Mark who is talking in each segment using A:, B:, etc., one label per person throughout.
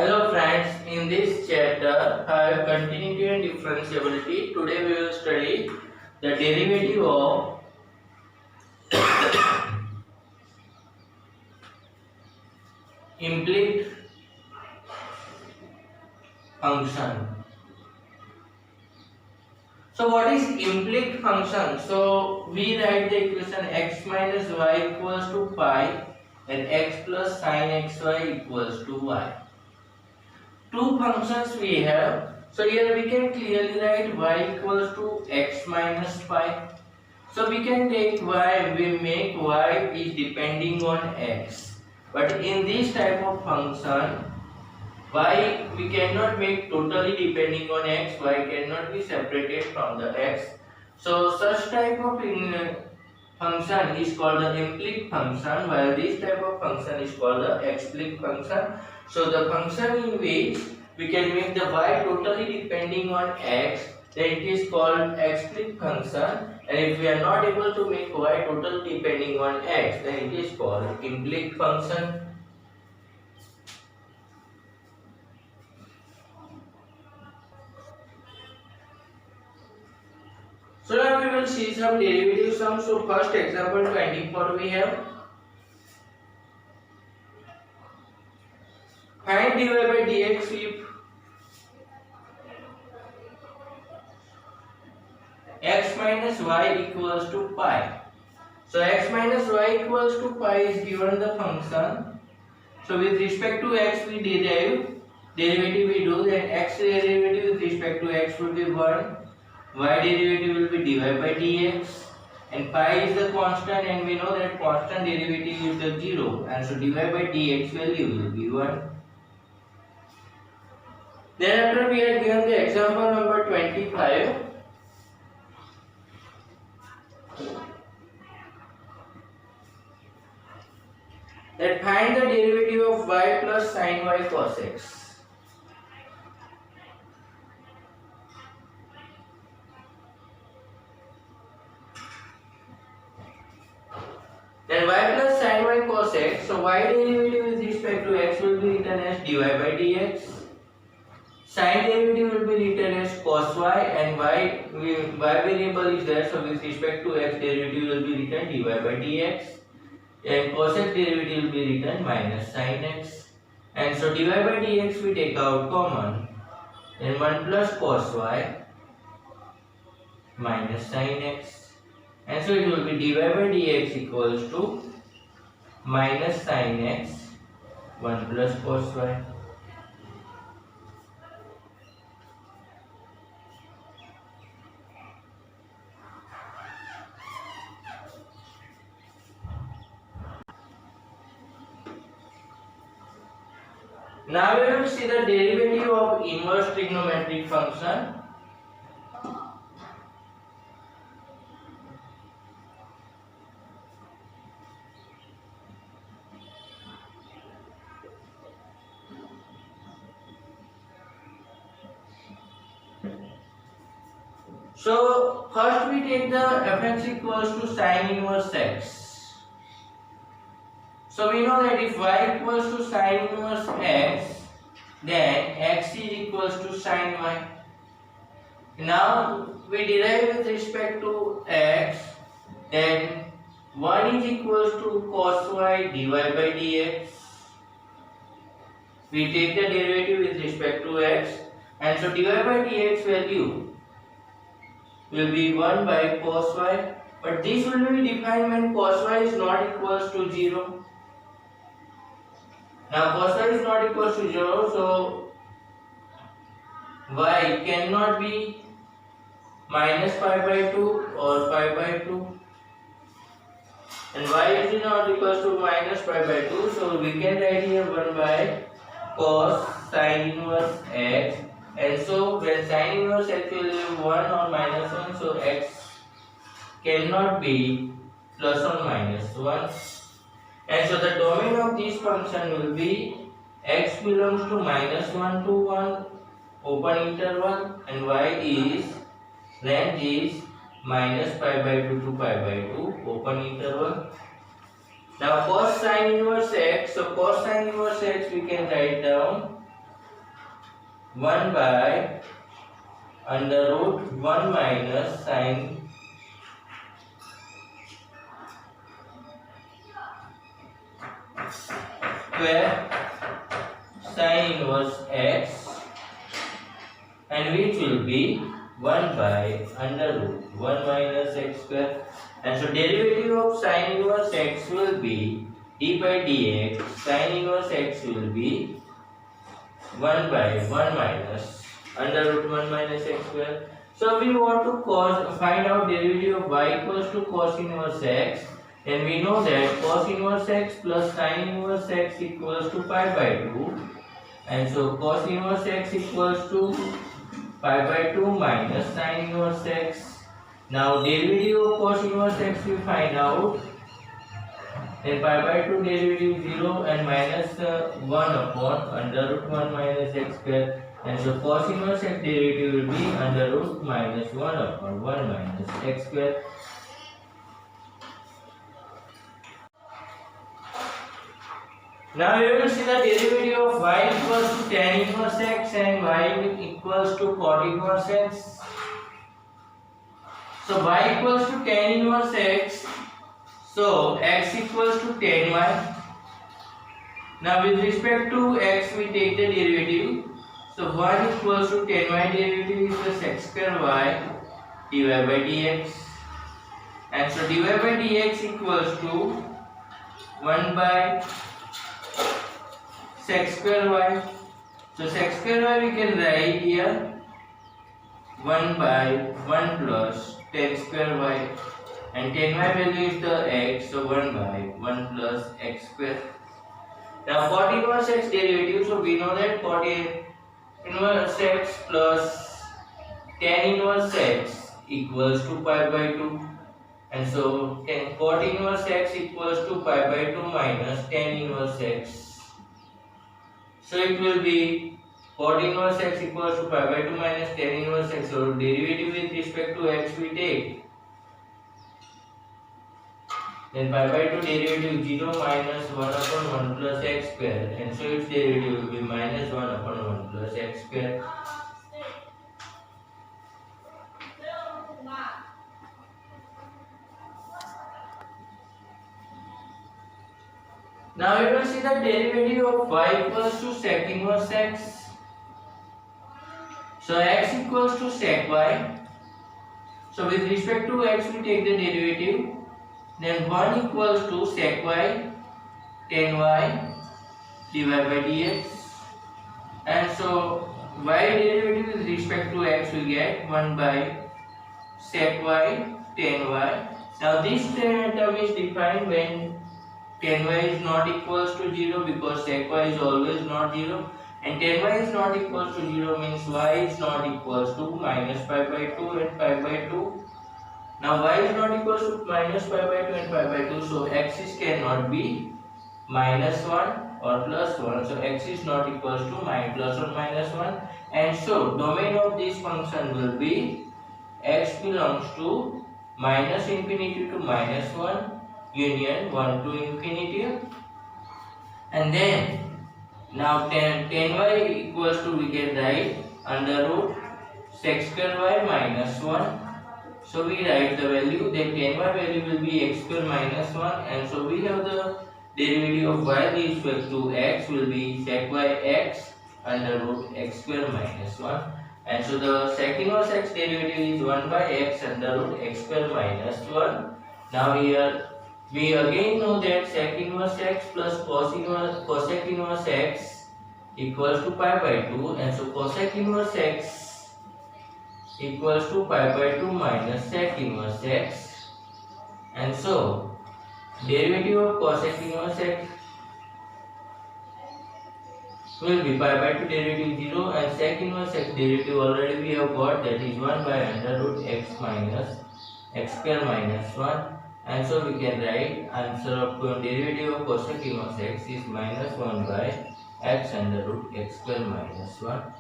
A: Hello friends, in this chapter I have continuity and differentiability. Today we will study the derivative of implicit function. So what is implicit function? So we write the equation x minus y equals to pi and x plus sin xy equals to y. Two functions we have. So here we can clearly write y equals to x minus pi. So we can take y, we make y is depending on x. But in this type of function, y we cannot make totally depending on x, y cannot be separated from the x. So such type of function is called the implicit function, while this type of function is called the explicit function. So the function in which we can make the y totally depending on x, then it is called explicit function. And if we are not able to make y totally depending on x, then it is called implicit function. So now we will see some derivative sums. So first example 24 we have. Find dy by dx if x minus y equals to pi. So x minus y equals to pi is given the function. So with respect to x we derive, derivative we do, then x derivative with respect to x will be 1. Y derivative will be dy by dx, and pi is the constant, and we know that constant derivative is the 0, and so dy by dx value will be 1. Then after we are given the example number 25. That find the derivative of y plus sin y cos x. Then y plus sin y cos x, so y derivative with respect to x will be written as dy by dx. Sin derivative will be written as cos y, and y variable is there, so with respect to x derivative will be written dy by dx. And cos x derivative will be written minus sin x. And so dy by dx we take out common. Then 1 plus cos y minus sin x. And so it will be dy by dx equals to minus sin x 1 plus cos y. Now we will see the derivative of inverse trigonometric function. So first we take the fx equals to sin inverse x. So we know that if y equals to sin inverse x, then x is equals to sin y. Now we derive with respect to x, then 1 is equals to cos y dy by dx. We take the derivative with respect to x, and so dy by dx value will be 1 by cos y, but this will be defined when cos y is not equals to 0. Now cos y is not equals to 0, so y cannot be minus pi by 2 or pi by 2, and y is not equals to minus pi by 2, so we can write here 1 by cos sin inverse x. And so when sin inverse x will be 1 or minus 1, so x cannot be plus or minus 1. And so the domain of this function will be x belongs to minus 1 to 1 open interval, and y is range is minus pi by 2 to pi by 2 open interval. Now cos sin inverse x, so cos sin inverse x we can write down 1 by under root 1 minus sine square sine inverse x, and which will be 1 by under root 1 minus x square. And so derivative of sine inverse x will be d by dx. Sine inverse x will be 1 by 1 minus under root 1 minus x square. So we want to find out derivative of y equals to cos inverse x, and we know that cos inverse x plus sine inverse x equals to pi by 2, and so cos inverse x equals to pi by 2 minus sine inverse x. Now derivative of cos inverse x we find out, then pi by 2 derivative 0 and minus 1 upon under root 1 minus x square, and so cos inverse x derivative will be under root minus 1 upon 1 minus x square. Now we will see the derivative of y equals to tan inverse x and y equals to cot inverse x. So y equals to tan inverse x, so x equals to tan y. Now with respect to x we take the derivative. So 1 equals to tan y derivative is just x square y dy by dx, and so dy by dx equals to 1 by sec square y. So sec square y we can write here 1 by 1 plus tan square y, and tan y value is the x, so 1 by 1 plus x square. Now cot inverse x derivative, so we know that cot inverse x plus tan inverse x equals to pi by 2, and so cot inverse x equals to pi by 2 minus tan inverse x. So it will be cot inverse x equals to pi by 2 minus tan inverse x. So derivative with respect to x we take, then pi by 2 derivative 0 minus 1 upon 1 plus x square, and so its derivative will be minus 1 upon 1 plus x square. Now we will see the derivative of y equals to sec inverse x. So x equals to sec y. So with respect to x we take the derivative, then 1 equals to sec y tan y dy by dx, and so y derivative with respect to x we get 1 by sec y tan y. Now this term is defined when tan y is not equals to 0, because sec y is always not 0, and tan y is not equals to 0 means y is not equals to minus pi by 2 and pi by 2. Now y is not equals to minus pi by 2 and pi by 2, so axis cannot be minus 1 or plus 1, so x is not equals to plus or minus 1, and so domain of this function will be x belongs to minus infinity to minus 1 union 1 to infinity, and then now tan y equals to we can write under root sec square y minus 1. So we write the value, then tan y value will be x square minus 1, and so we have the derivative of y with respect to x will be sec y x under root x square minus 1, and so the sec inverse x derivative is 1 by x under root x square minus 1. Now here we again know that sec inverse x plus cosec inverse x equals to pi by 2, and so cosec inverse x equals to pi by 2 minus sec inverse x, and so derivative of cosec inverse x will be pi by 2 derivative 0, and sec inverse x derivative already we have got, that is 1 by under root x minus x square minus 1, and so we can write answer of derivative of cosec inverse x is minus 1 by x under root x square minus 1.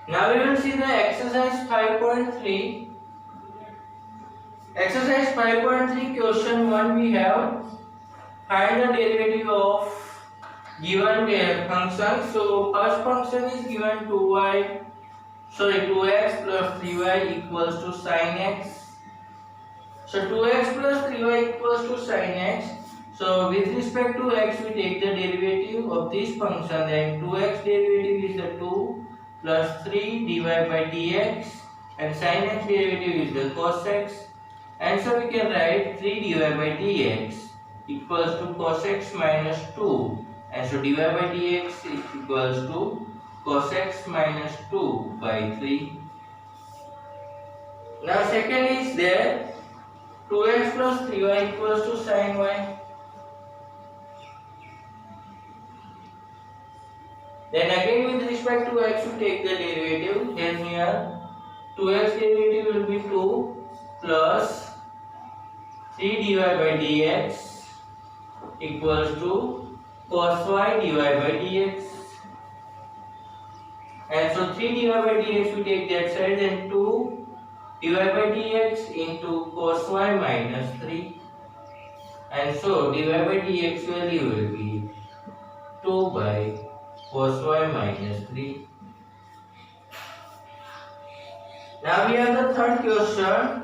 A: Now we will see the exercise 5.3. Exercise 5.3 question 1 we have find the derivative of given function. So first function is given 2x plus 3y equals to sin x. So 2x plus 3y equals to sin x. So with respect to x we take the derivative of this function, then 2x derivative is the 2 plus 3 dy by dx and sin x derivative is the cos x, and so we can write 3 dy by dx equals to cos x minus 2, and so dy by dx is equals to cos x minus 2 by 3. Now second is there 2x plus 3y equals to sin y. Then again with respect to x we take the derivative, then here 2x derivative will be 2 plus 3 dy by dx equals to cos y dy by dx, and so 3 dy by dx we take that side, and 2 dy by dx into cos y minus 3, and so dy by dx value will be 2 by cos y minus 3. Now we have the third question.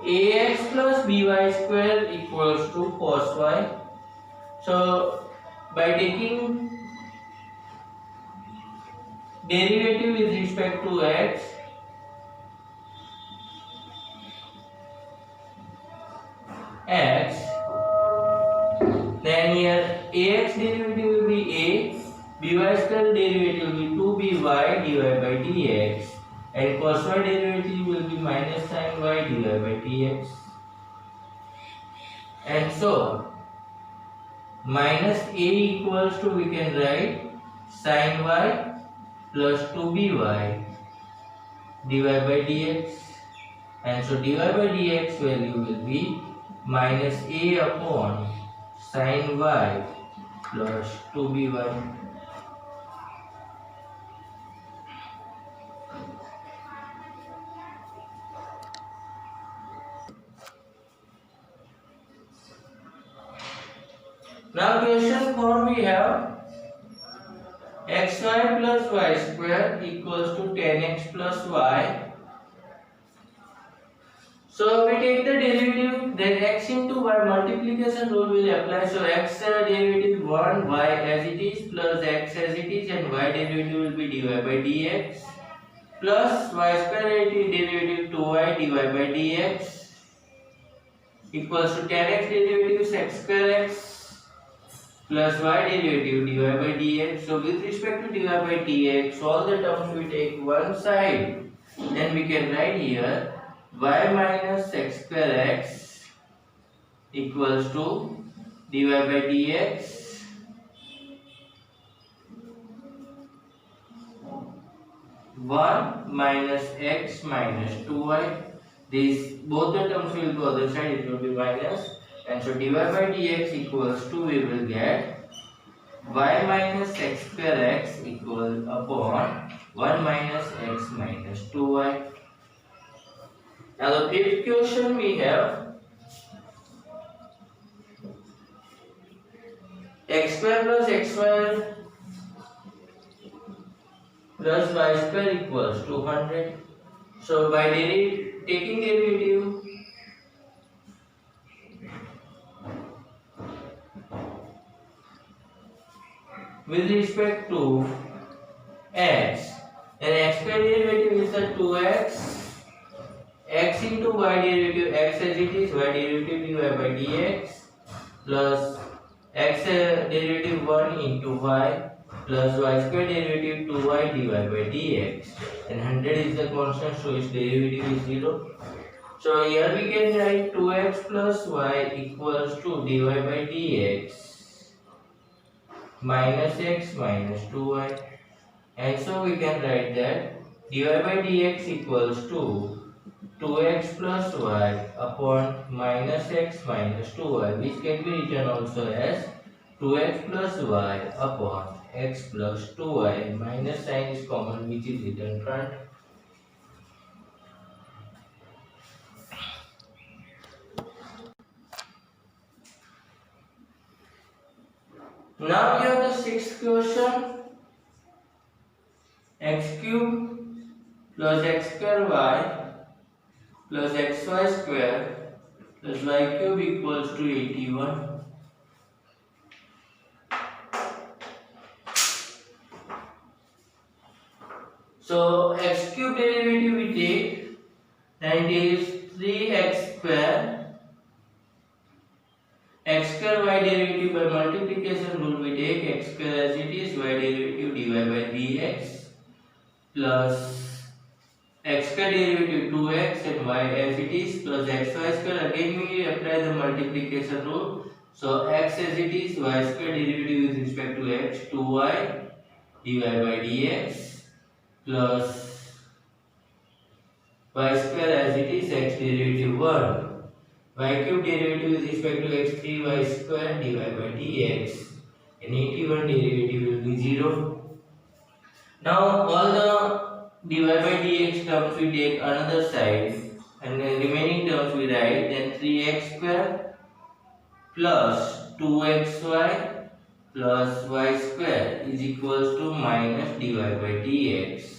A: Ax plus by square equals to cos y. So by taking derivative with respect to x, then here ax derivative will be by square derivative will be 2by dy by dx, and cos y derivative will be minus sin y dy by dx, and so minus a equals to, we can write sin y plus 2by dy by dx, and so dy by dx value will be minus a upon sin y plus 2by. Now question 4 we have xy plus y square equals to 10x plus y. So we take the derivative, then x into y multiplication rule will apply. So x derivative 1, y as it is plus x as it is, and y derivative will be dy by dx plus y square derivative 2y dy by dx equals to 10x derivative is x square x plus y derivative dy by dx. So with respect to dy by dx, all the terms we take one side, then we can write here y minus x square x equals to dy by dx (1 minus x minus 2y). These both the terms will go other side, it will be minus, and so dy by dx equals to, we will get y minus x square x equal upon 1 minus x minus 2y. Now the fifth question we have x square plus xy plus y square equals 200. So by taking derivative, with respect to x, then x square derivative is the 2x, x into y derivative x as it is, y derivative dy by dx plus x derivative 1 into y plus y square derivative 2y dy by dx, and 100 is the constant, so its derivative is 0. So here we can write 2x plus y equals to dy by dx minus x minus 2y, and so we can write that dy by dx equals to 2x plus y upon minus x minus 2y, which can be written also as 2x plus y upon x plus 2y, and minus sign is common, which is written front. Now we have the sixth question. X cube plus x square y plus xy square plus y cube equals to 81. So x cube derivative we take, then it is 3x square. X square y derivative by multiplication rule we take x square as it is, y derivative dy by dx plus x square derivative 2x and y as it is plus xy square. Again we apply the multiplication rule. So x as it is, y square derivative with respect to x 2y dy by dx plus y square as it is, x derivative 1, y cube derivative with respect to x 3y square dy by dx, and 81 derivative will be 0. Now all the dy by dx terms we take another side, and the remaining terms we write, then 3x square plus 2xy plus y square is equals to minus dy by dx.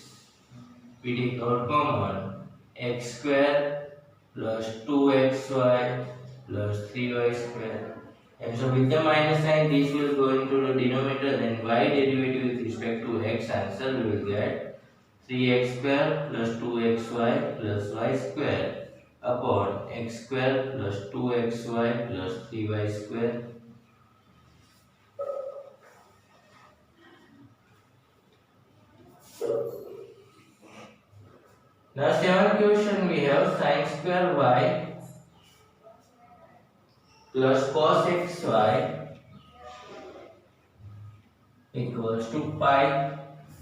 A: We take out common, x square plus 2xy plus 3y square, and so with the minus sign this will go into the denominator, then y derivative with respect to x, answer we will get 3x square plus 2xy plus y square upon x square plus 2xy plus 3y square. Now seventh question we have sin square y plus cos xy equals to pi.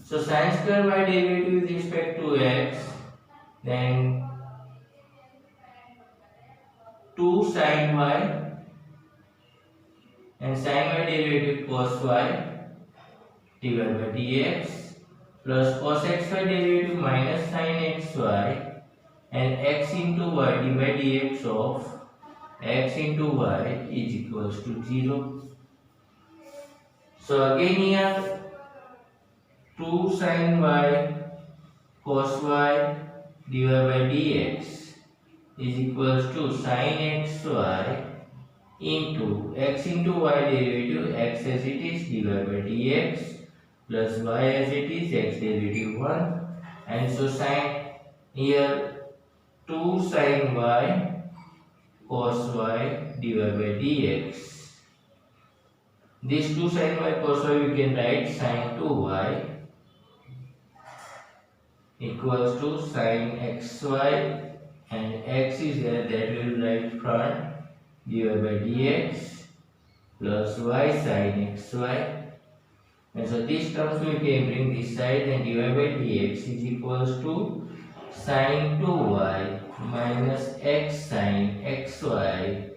A: So sin square y derivative with respect to x, then 2 sin y, and sin y derivative cos y divided by dx plus cos xy derivative minus sin xy, and x into y divided by dx of x into y is equals to 0. So again here 2 sin y cos y divided by dx is equals to sin xy into x into y derivative x as it is divided by dx plus y as it is, x derivative 1, and so sin here 2 sin y cos y divided by dx. This 2 sin y cos y we can write sin 2y equals to sin xy, and x is there, that we will write front, divided by dx plus y sin xy. And so these terms we can bring this side, and divided by dx is equals to sin 2y minus x sin xy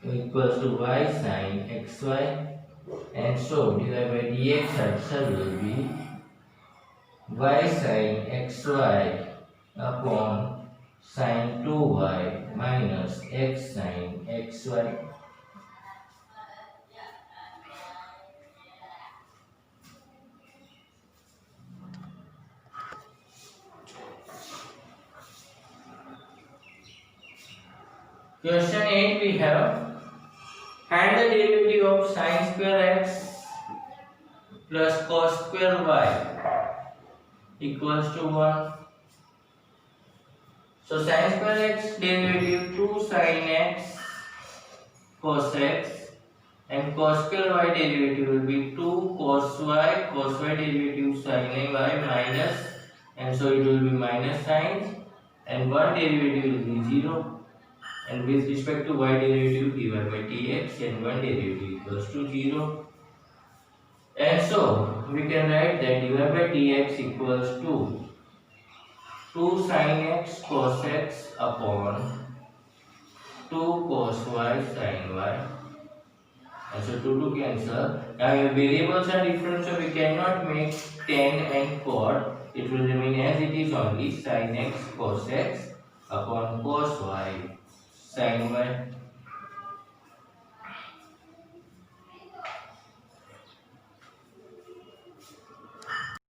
A: equals to y sin xy, and so divided by dx answer will be y sin xy upon sin 2y minus x sin xy. Question 8 we have, find the derivative of sin square x plus cos square y equals to 1. So sin square x derivative 2 sin x cos x, and cos square y derivative will be 2 cos y derivative sin y minus, and so it will be minus signs, and one derivative will be 0. And with respect to y derivative divided by dx, and one derivative equals to 0. And so we can write that divided by dx equals to 2 sin x cos x upon 2 cos y sin y. And so 2 cancel. Now your variables are different, so we cannot make tan and cot. It will remain as it is only sin x cos x upon cos y sin y.